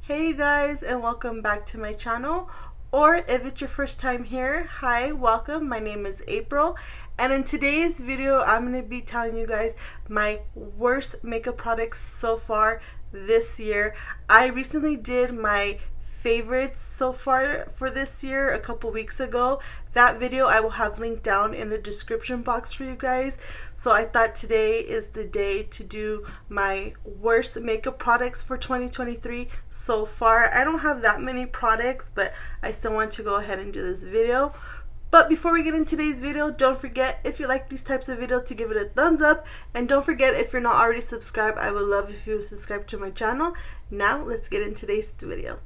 Hey guys, and welcome back to my channel. Or if it's your first time here, hi, welcome. My name is April, and in today's video I'm going to be telling you guys my worst makeup products so far this year. I recently did my favorites so far for this year a couple weeks ago. That video I will have linked down in the description box for you guys. So I thought today is the day to do my worst makeup products for 2023 so far. I don't have that many products, but I still want to go ahead and do this video. But before we get into today's video, don't forget, if you like these types of videos, to give it a thumbs up. And don't forget, if you're not already subscribed, I would love if you subscribe to my channel. Now let's get into today's video.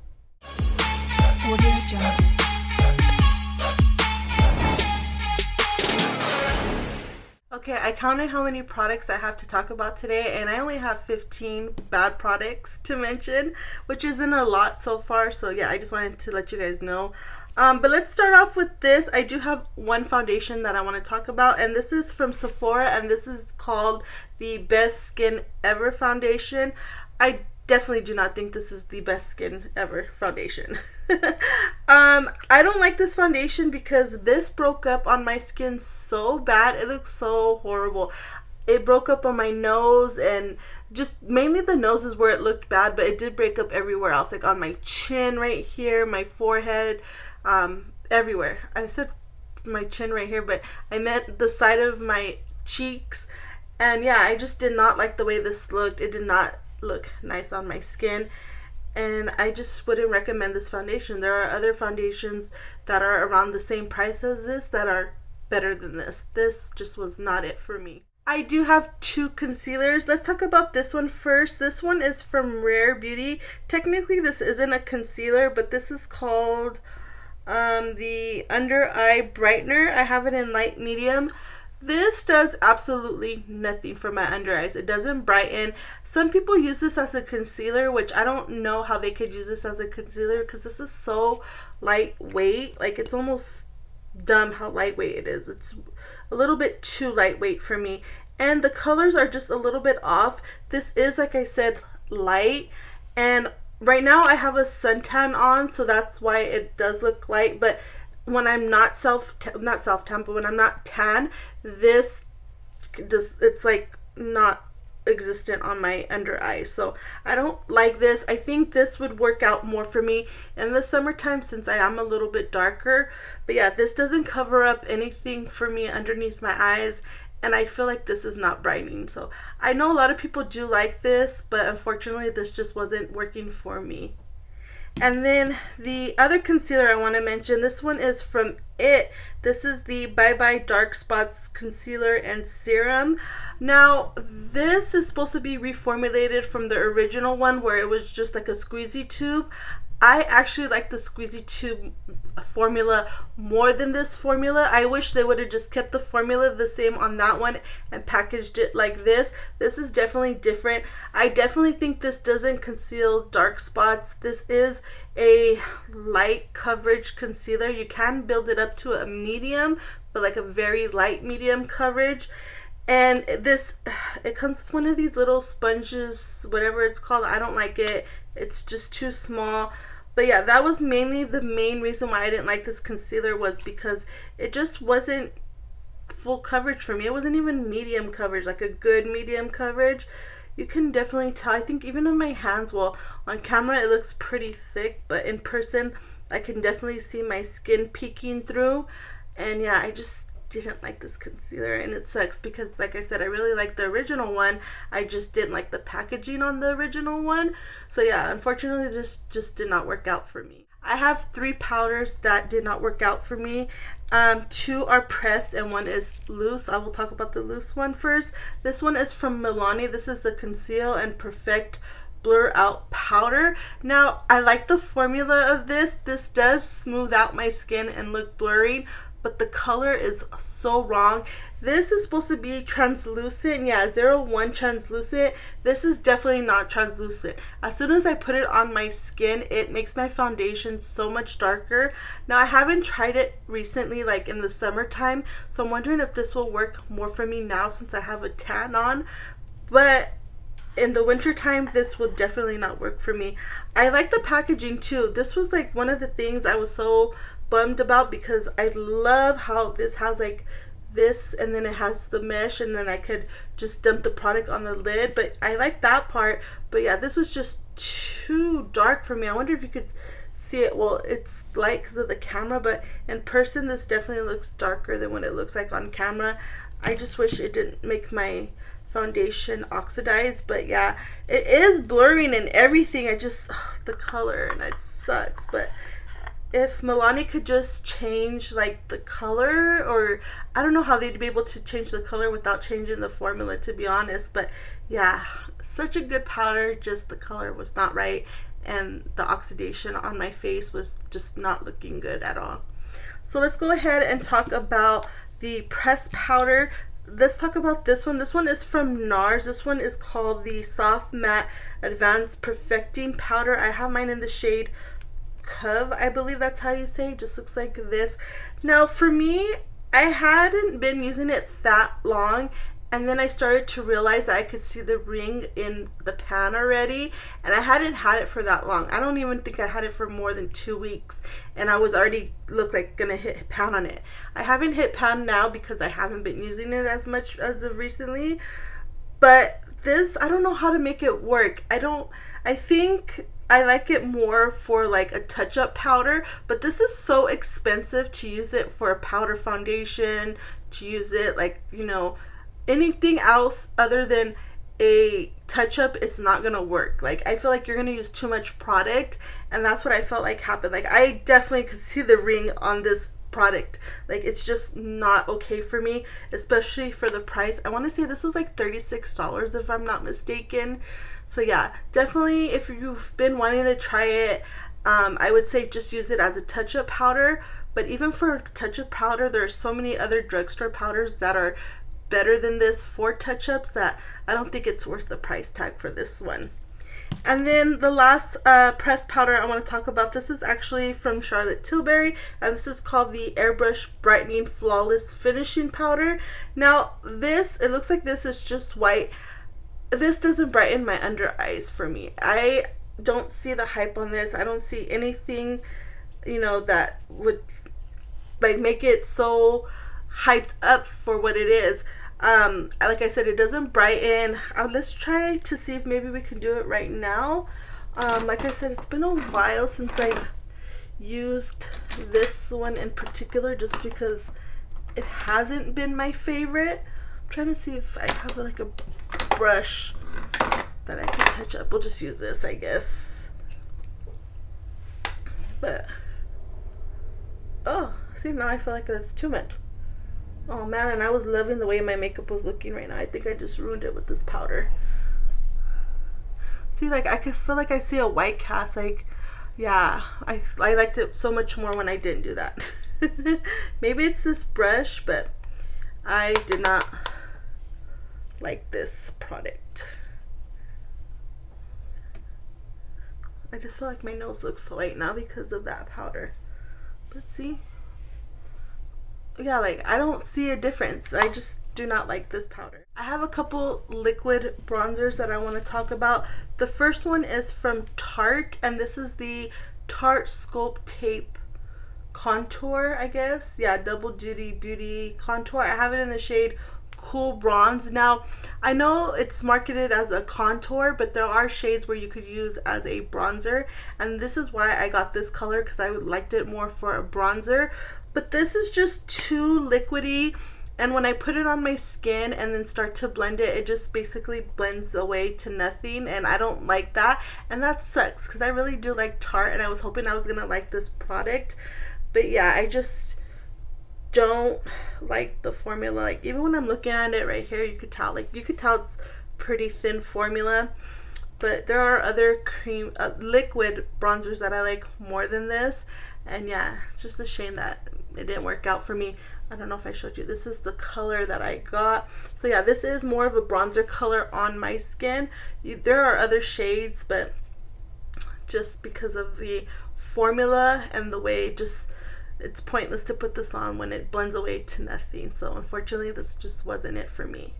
Okay, I counted how many products I have to talk about today, and I only have 15 bad products to mention, which isn't a lot so far. So yeah, I just wanted to let you guys know. But let's start off with this. I do have one foundation that I want to talk about, and this is from Sephora, and this is called the Best Skin Ever foundation. I definitely do not think this is the best skin ever foundation. I don't like this foundation because this broke up on my skin so bad. It looks so horrible. It broke up on my nose, and just mainly the nose is where it looked bad, but it did break up everywhere else, like on my chin right here, my forehead, everywhere. I said my chin right here, but I meant the side of my cheeks. And yeah, I just did not like the way this looked. It did not look nice on my skin, and I just wouldn't recommend this foundation. There are other foundations that are around the same price as this that are better than this. This just was not it for me. I do have two concealers. Let's talk about this one first. This one is from Rare Beauty. Technically this isn't a concealer, but this is called the Under Eye Brightener. I have it in light medium. This does absolutely nothing for my under eyes. It doesn't brighten. Some people use this as a concealer, which I don't know how they could use this as a concealer because this is so lightweight. Like, it's almost dumb how lightweight it is. It's a little bit too lightweight for me. And the colors are just a little bit off. This is, like I said, light. And right now I have a suntan on, so that's why it does look light. But when I'm not self-tan, but when I'm not tan, this just, it's like not existent on my under eyes. So I don't like this. I think this would work out more for me in the summertime since I am a little bit darker. But yeah, this doesn't cover up anything for me underneath my eyes, and I feel like this is not brightening. So I know a lot of people do like this, but unfortunately this just wasn't working for me. And then the other concealer I want to mention, this one is from IT. This is the Bye Bye Dark Spots Concealer and Serum. Now, this is supposed to be reformulated from the original one where it was just like a squeezy tube. I actually like the squeezy tube formula more than this formula. I wish they would have just kept the formula the same on that one and packaged it like this. This is definitely different. I definitely think this doesn't conceal dark spots. This is a light coverage concealer. You can build it up to a medium, but like a very light medium coverage. And this, it comes with one of these little sponges, whatever it's called. I don't like it. It's just too small. But yeah, that was mainly the main reason why I didn't like this concealer, was because it just wasn't full coverage for me. It wasn't even medium coverage, like a good medium coverage. You can definitely tell. I think even on my hands, well, on camera it looks pretty thick, but in person I can definitely see my skin peeking through. And yeah, I just didn't like this concealer, and it sucks because, like I said, I really like the original one. I just didn't like the packaging on the original one. So yeah, unfortunately this just did not work out for me. I have 3 powders that did not work out for me. 2 are pressed and 1 is loose. I will talk about the loose one first. This one is from Milani. This is the Conceal and Perfect Blur Out Powder. Now, I like the formula of this. This does smooth out my skin and look blurry, but the color is so wrong. This is supposed to be translucent. Yeah, 01 translucent. This is definitely not translucent. As soon as I put it on my skin, it makes my foundation so much darker. Now, I haven't tried it recently, like in the summertime, so I'm wondering if this will work more for me now since I have a tan on. But in the winter time, this will definitely not work for me. I like the packaging too. This was like one of the things I was so bummed about, because I love how this has like this, and then it has the mesh, and then I could just dump the product on the lid. But I like that part. But yeah, this was just too dark for me. I wonder if you could see it. Well, it's light because of the camera, but in person this definitely looks darker than what it looks like on camera. I just wish it didn't make my foundation oxidize. But yeah, it is blurring and everything. I just the color, and it sucks. But if Milani could just change like the color, or I don't know how they'd be able to change the color without changing the formula, to be honest. But yeah, such a good powder, just the color was not right, and the oxidation on my face was just not looking good at all. So let's go ahead and talk about the pressed powder. Let's talk about this one. This one is from NARS. This one is called the Soft Matte Advanced Perfecting Powder. I have mine in the shade Cove, I believe that's how you say it. Just looks like this. Now for me, I hadn't been using it that long, and then I started to realize that I could see the ring in the pan already, and I hadn't had it for that long. I don't even think I had it for more than 2 weeks, and I was already looked like gonna hit pan on it. I haven't hit pan now because I haven't been using it as much as of recently, but this, I don't know how to make it work. I think I like it more for like a touch-up powder, but this is so expensive to use it for a powder foundation, to use it like, you know, anything else other than a touch-up is not gonna work. Like, I feel like you're gonna use too much product, and that's what I felt like happened. Like, I definitely could see the ring on this product. Like, it's just not okay for me, especially for the price. I want to say this was like $36 if I'm not mistaken. So yeah, definitely if you've been wanting to try it, I would say just use it as a touch-up powder. But even for touch-up powder, there's so many other drugstore powders that are better than this for touch-ups that I don't think it's worth the price tag for this one. And then the last pressed powder I want to talk about, this is actually from Charlotte Tilbury, and this is called the Airbrush Brightening Flawless Finishing Powder. Now this, it looks like this is just white. This doesn't brighten my under eyes for me. I don't see the hype on this. I don't see anything, you know, that would like make it so hyped up for what it is. Like I said, it doesn't brighten. Let's try to see if maybe we can do it right now. Like I said, it's been a while since I've used this one in particular, just because it hasn't been my favorite. I'm trying to see if I have like a brush that I can touch up. We'll just use this, I guess. But oh, see, now I feel like that's too much. Oh man, and I was loving the way my makeup was looking right now. I think I just ruined it with this powder. See, like I could feel like I see a white cast. Like, yeah, I liked it so much more when I didn't do that. Maybe it's this brush, but I did not like this product. I just feel like my nose looks white now because of that powder. But see, yeah, like I don't see a difference. I just do not like this powder. I have a couple liquid bronzers that I want to talk about. The first one is from Tarte, and this is the Tarte Sculpt Tape Contour, I guess. Yeah, Double Duty Beauty Contour. I have it in the shade Cool Bronze. Now, I know it's marketed as a contour, but there are shades where you could use as a bronzer, and this is why I got this color, because I liked it more for a bronzer. But this is just too liquidy, and when I put it on my skin and then start to blend it, it just basically blends away to nothing, and I don't like that, and that sucks because I really do like Tarte, and I was hoping I was gonna like this product. But yeah, I just don't like the formula. Like, even when I'm looking at it right here, you could tell it's pretty thin formula. But there are other liquid bronzers that I like more than this, and yeah, it's just a shame that it didn't work out for me. I don't know if I showed you. This is the color that I got. So yeah, this is more of a bronzer color on my skin. There are other shades, but just because of the formula and the way it's pointless to put this on when it blends away to nothing. So unfortunately, this just wasn't it for me.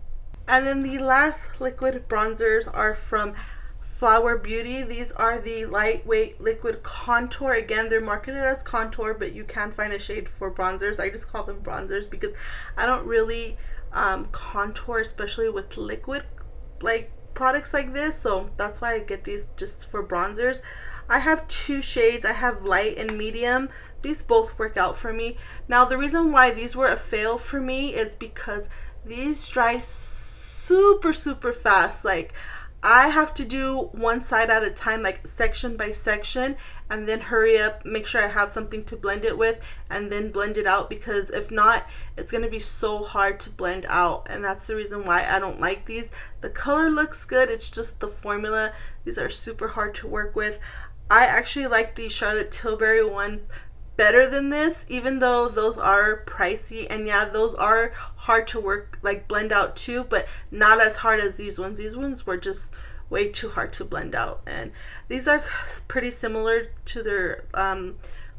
And then the last liquid bronzers are from Flower Beauty. These are the lightweight liquid contour. Again, they're marketed as contour, but you can find a shade for bronzers. I just call them bronzers because I don't really contour, especially with liquid like products like this, so that's why I get these just for bronzers. I have two shades. I have light and medium. These both work out for me. Now the reason why these were a fail for me is because these dry super fast. Like, I have to do one side at a time, like section by section, and then hurry up, make sure I have something to blend it with, and then blend it out, because if not, it's going to be so hard to blend out, and that's the reason why I don't like these. The color looks good, it's just the formula. These are super hard to work with. I actually like the Charlotte Tilbury one better than this, even though those are pricey, and yeah, those are hard to work, like blend out too, but not as hard as these ones. These ones were just way too hard to blend out, and these are pretty similar to their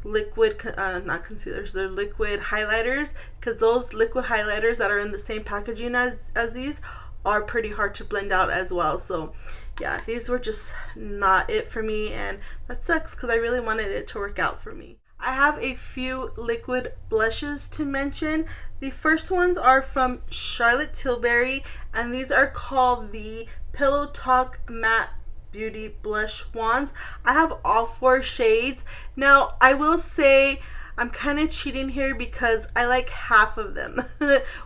liquid not concealers, they're liquid highlighters, because those liquid highlighters that are in the same packaging as these are pretty hard to blend out as well. So yeah, these were just not it for me, and that sucks because I really wanted it to work out for me. I have a few liquid blushes to mention. The first ones are from Charlotte Tilbury, and these are called the Pillow Talk Matte Beauty Blush Wands. I have all 4 shades. Now, I will say I'm kind of cheating here because I like half of them.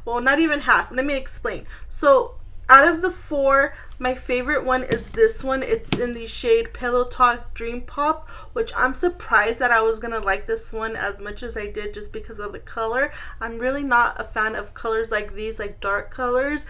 Well, not even half. Let me explain. So, out of the 4, my favorite one is this one. It's in the shade Pillow Talk Dream Pop, which I'm surprised that I was gonna like this one as much as I did just because of the color. I'm really not a fan of colors like these, like dark colors,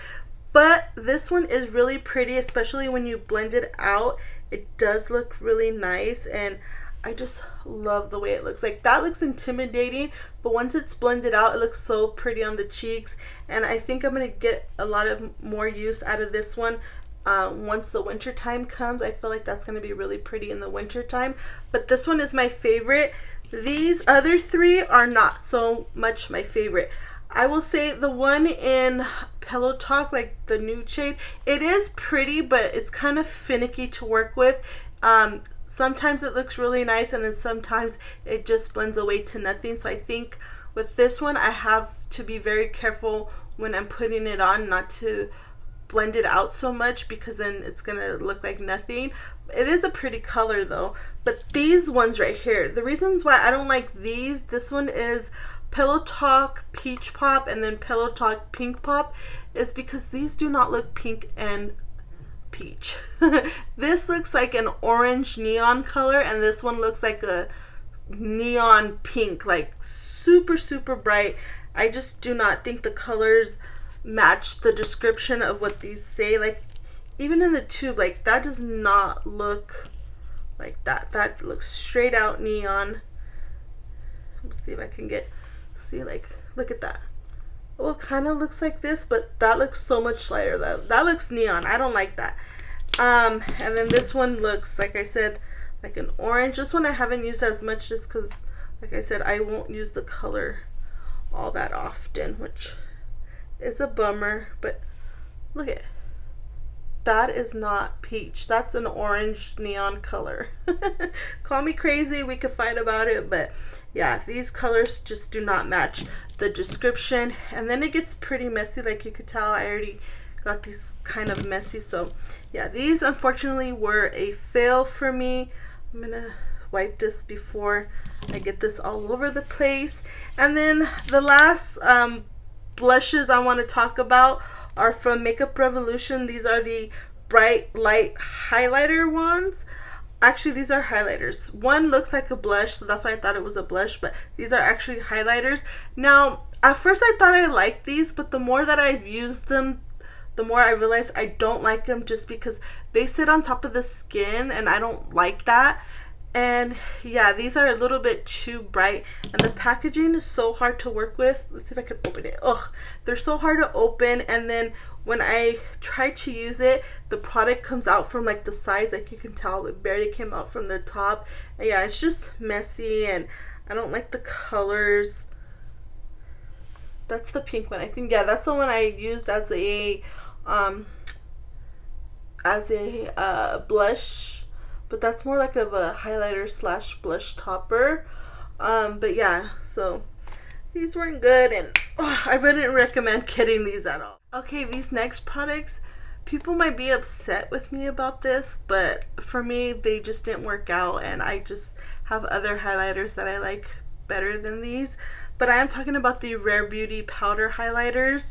but this one is really pretty, especially when you blend it out. It does look really nice, and I just love the way it looks. Like, that looks intimidating, but once it's blended out, it looks so pretty on the cheeks, and I think I'm gonna get a lot of more use out of this one once the winter time comes. I feel like that's gonna be really pretty in the winter time, but this one is my favorite. These other 3 are not so much my favorite. I will say the one in Pillow Talk, like the nude shade, it is pretty, but it's kind of finicky to work with. Sometimes it looks really nice, and then sometimes it just blends away to nothing. So I think with this one, I have to be very careful when I'm putting it on, not to blend it out so much, because then it's gonna look like nothing. It is a pretty color though. But these ones right here, the reasons why I don't like these, this one is Pillow Talk Peach Pop and then Pillow Talk Pink Pop, is because these do not look pink and peach. This looks like an orange neon color, and this one looks like a neon pink, like super bright. I just do not think the colors match the description of what these say. Like, even in the tube, like, that does not look like that. That looks straight out neon. Let's see if I can see, like, look at that. Well, it kind of looks like this, but that looks so much lighter. That looks neon. I don't like that. And then this one looks, like I said, like an orange. This one I haven't used as much just because, like I said, I won't use the color all that often, which is a bummer. But look at it. That is not peach. That's an orange neon color. Call me crazy. We could fight about it, but yeah, these colors just do not match the description. And then it gets pretty messy. Like you could tell, I already got these kind of messy. So yeah, these unfortunately were a fail for me. I'm gonna wipe this before I get this all over the place. And then the last blushes I want to talk about are from Makeup Revolution. These are the bright light highlighter ones. Actually, these are highlighters. One looks like a blush, so that's why I thought it was a blush, but these are actually highlighters. Now, at first I thought I liked these, but the more that I've used them, the more I realized I don't like them, just because they sit on top of the skin, and I don't like that. And yeah, these are a little bit too bright, and the packaging is so hard to work with. Let's see if I can open it. Ugh, they're so hard to open, and then when I try to use it, the product comes out from like the sides. Like you can tell, it barely came out from the top. And yeah, it's just messy, and I don't like the colors. That's the pink one, I think. Yeah, that's the one I used as a um, as a blush, but that's more like of a highlighter slash blush topper. But yeah, so these weren't good, and I wouldn't recommend getting these at all. Okay, these next products, people might be upset with me about this, but for me, they just didn't work out, and I just have other highlighters that I like better than these. But I am talking about the Rare Beauty powder highlighters.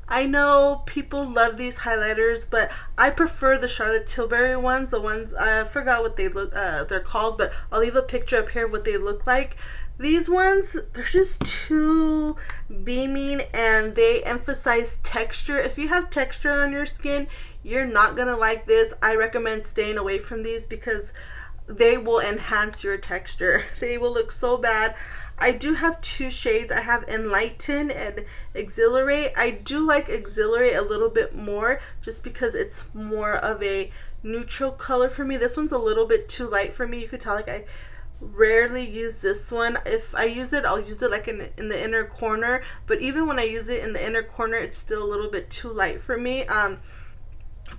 I know people love these highlighters, but I prefer the Charlotte Tilbury ones. The ones, I forgot what they look, they're called, but I'll leave a picture up here of what they look like. These ones, they're just too beaming, and they emphasize texture. If you have texture on your skin, you're not gonna like this. I recommend staying away from these because they will enhance your texture. They will look so bad. I do have two shades. I have Enlighten and Exhilarate. I do like Exhilarate a little bit more just because it's more of a neutral color for me. This one's a little bit too light for me. You could tell like I rarely use this one. If I use it, I'll use it like in the inner corner, but even when I use it in the inner corner, it's still a little bit too light for me.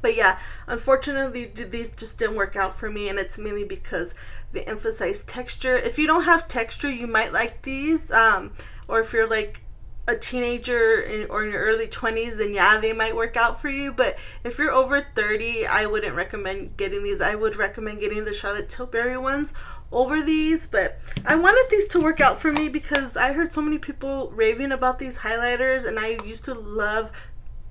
But yeah, unfortunately these just didn't work out for me, and it's mainly because they emphasize texture. If you don't have texture, you might like these, or if you're like a teenager or in your early 20s, then yeah, they might work out for you. But if you're over 30, I wouldn't recommend getting these. I would recommend getting the Charlotte Tilbury ones over these. But I wanted these to work out for me because I heard so many people raving about these highlighters, and I used to love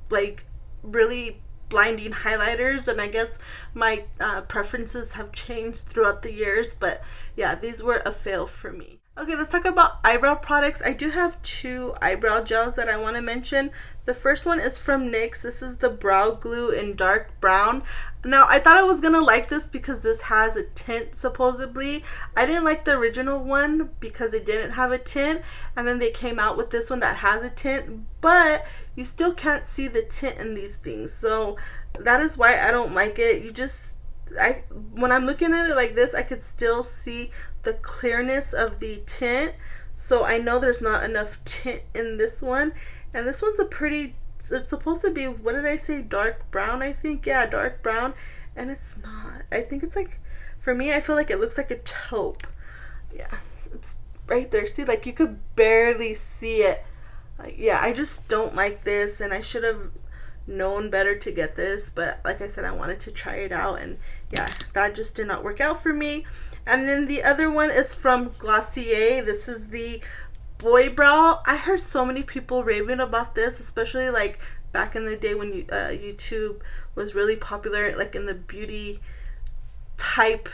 like really blinding highlighters, and I guess my preferences have changed throughout the years. But yeah, these were a fail for me. Okay, let's talk about eyebrow products. I do have two eyebrow gels that I want to mention. The first one is from NYX. This is the Brow Glue in dark brown. Now, I thought I was going to like this because this has a tint, supposedly. I didn't like the original one because it didn't have a tint. And then they came out with this one that has a tint. But you still can't see the tint in these things. So that is why I don't like it. When I'm looking at it like this, I could still see the clearness of the tint. So I know there's not enough tint in this one. And this one's it's supposed to be, what did I say, dark brown, I think? Yeah, dark brown. And it's not. I think it's like, for me, I feel like it looks like a taupe. Yeah, it's right there. See, like you could barely see it. Like, yeah, I just don't like this, and I should have known better to get this. But like I said, I wanted to try it out, and yeah, that just did not work out for me. And then the other one is from Glossier. This is the Boy Brow. I heard so many people raving about this, especially like back in the day when YouTube was really popular, like in the beauty type,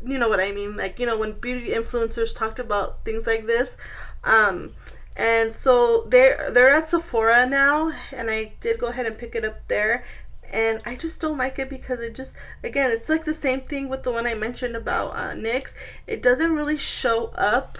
you know what I mean, like, you know, when beauty influencers talked about things like this. And so they're at Sephora now, and I did go ahead and pick it up there. And I just don't like it because it just, again, it's like the same thing with the one I mentioned about NYX. It doesn't really show up.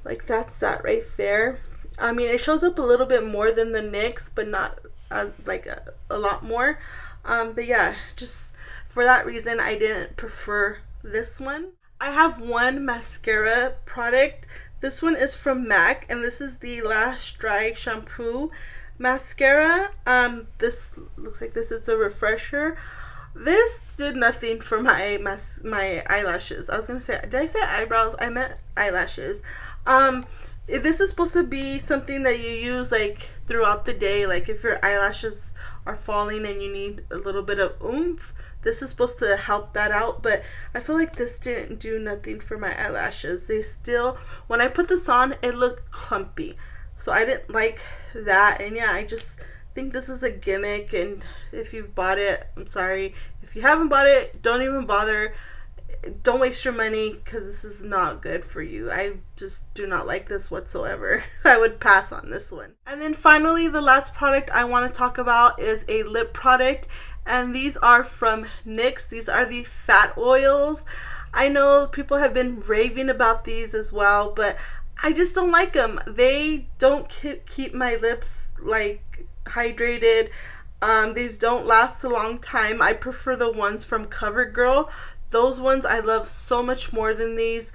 Like, that's that right there. I mean, it shows up a little bit more than the NYX, but not as like a lot more. But yeah, just for that reason, I didn't prefer this one. I have one mascara product. This one is from MAC, and this is the Lash Dry Shampoo Mascara. This looks like this is a refresher. This did nothing for my eyelashes. I was gonna say, did I say eyebrows? I meant eyelashes. This is supposed to be something that you use like throughout the day, like if your eyelashes are falling and you need a little bit of oomph. This is supposed to help that out, but I feel like this didn't do nothing for my eyelashes. They still, when I put this on, it looked clumpy. So I didn't like that, and yeah, I just think this is a gimmick, and if you've bought it, I'm sorry. If you haven't bought it, don't even bother. Don't waste your money because this is not good for you. I just do not like this whatsoever. I would pass on this one. And then finally, the last product I want to talk about is a lip product, and these are from NYX. These are the fat oils. I know people have been raving about these as well, but I just don't like them. They don't keep my lips like hydrated. These don't last a long time. I prefer the ones from CoverGirl. Those ones I love so much more than these.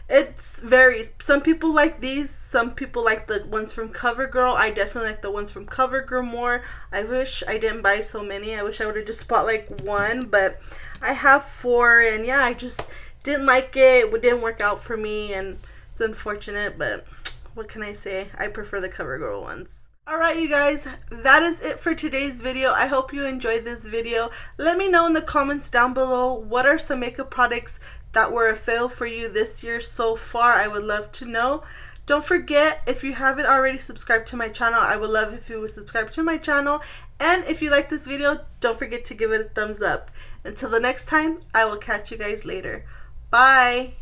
It varies. Some people like these, some people like the ones from CoverGirl. I definitely like the ones from CoverGirl more. I wish I didn't buy so many. I wish I would have just bought like one, but I have 4, and yeah, I just didn't like it. It didn't work out for me, and it's unfortunate, but what can I say? I prefer the CoverGirl ones. Alright, you guys, that is it for today's video. I hope you enjoyed this video. Let me know in the comments down below, what are some makeup products that were a fail for you this year so far? I would love to know. Don't forget, if you haven't already subscribed to my channel, I would love if you would subscribe to my channel. And if you like this video, don't forget to give it a thumbs up. Until the next time, I will catch you guys later. Bye!